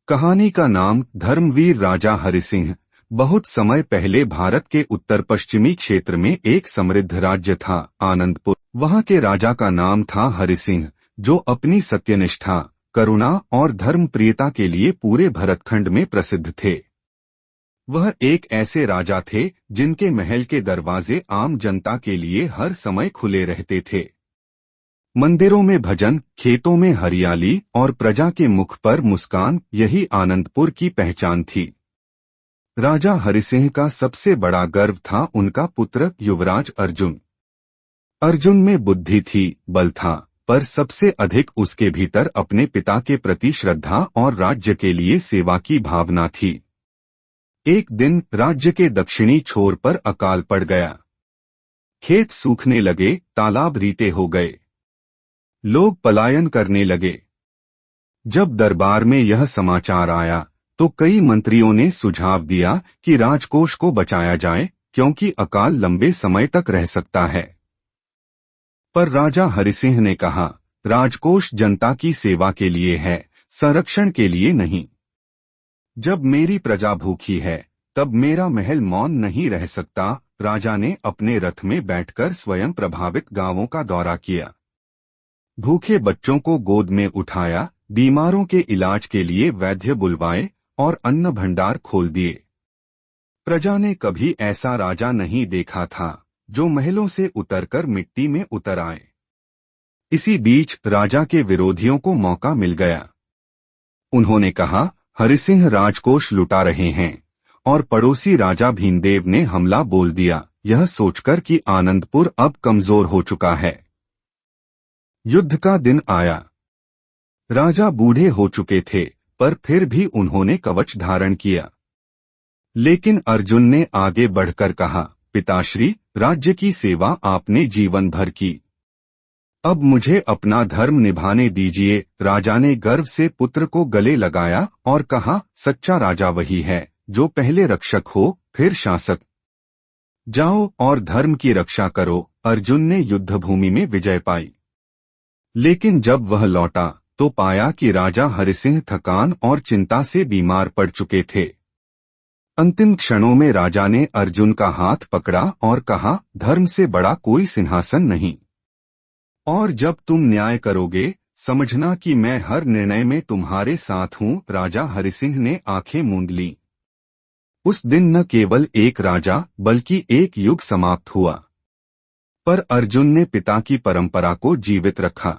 कहानी का नाम धर्मवीर राजा हरिसिंह। बहुत समय पहले भारत के उत्तर पश्चिमी क्षेत्र में एक समृद्ध राज्य था, आनंदपुर। वहां के राजा का नाम था हरिसिंह, जो अपनी सत्यनिष्ठा, करुणा और धर्मप्रियता के लिए पूरे भरतखंड में प्रसिद्ध थे। वह एक ऐसे राजा थे जिनके महल के दरवाजे आम जनता के लिए हर समय खुले रहते थे। मंदिरों में भजन, खेतों में हरियाली और प्रजा के मुख पर मुस्कान, यही आनंदपुर की पहचान थी। राजा हरिसिंह का सबसे बड़ा गर्व था उनका पुत्र युवराज अर्जुन। अर्जुन में बुद्धि थी, बल था, पर सबसे अधिक उसके भीतर अपने पिता के प्रति श्रद्धा और राज्य के लिए सेवा की भावना थी। एक दिन राज्य के दक्षिणी छोर पर अकाल पड़ गया। खेत सूखने लगे, तालाब रीते हो गए, लोग पलायन करने लगे। जब दरबार में यह समाचार आया तो कई मंत्रियों ने सुझाव दिया कि राजकोष को बचाया जाए, क्योंकि अकाल लंबे समय तक रह सकता है। पर राजा हरिसिंह ने कहा, राजकोष जनता की सेवा के लिए है, संरक्षण के लिए नहीं। जब मेरी प्रजा भूखी है तब मेरा महल मौन नहीं रह सकता। राजा ने अपने रथ में बैठकर स्वयं प्रभावित गांवों का दौरा किया। भूखे बच्चों को गोद में उठाया, बीमारों के इलाज के लिए वैद्य बुलवाए और अन्न भंडार खोल दिए। प्रजा ने कभी ऐसा राजा नहीं देखा था जो महलों से उतरकर मिट्टी में उतर आए। इसी बीच राजा के विरोधियों को मौका मिल गया। उन्होंने कहा, हरिसिंह राजकोष लुटा रहे हैं, और पड़ोसी राजा भीमदेव ने हमला बोल दिया, यह सोचकर कि आनंदपुर अब कमजोर हो चुका है। युद्ध का दिन आया। राजा बूढ़े हो चुके थे, पर फिर भी उन्होंने कवच धारण किया। लेकिन अर्जुन ने आगे बढ़कर कहा, पिताश्री, राज्य की सेवा आपने जीवन भर की, अब मुझे अपना धर्म निभाने दीजिए। राजा ने गर्व से पुत्र को गले लगाया और कहा, सच्चा राजा वही है जो पहले रक्षक हो फिर शासक। जाओ और धर्म की रक्षा करो। अर्जुन ने युद्धभूमि में विजय पाई। लेकिन जब वह लौटा तो पाया कि राजा हरिसिंह थकान और चिंता से बीमार पड़ चुके थे। अंतिम क्षणों में राजा ने अर्जुन का हाथ पकड़ा और कहा, धर्म से बड़ा कोई सिंहासन नहीं, और जब तुम न्याय करोगे समझना कि मैं हर निर्णय में तुम्हारे साथ हूं। राजा हरिसिंह ने आंखें मूंद लीं। उस दिन न केवल एक राजा बल्कि एक युग समाप्त हुआ। पर अर्जुन ने पिता की परंपरा को जीवित रखा।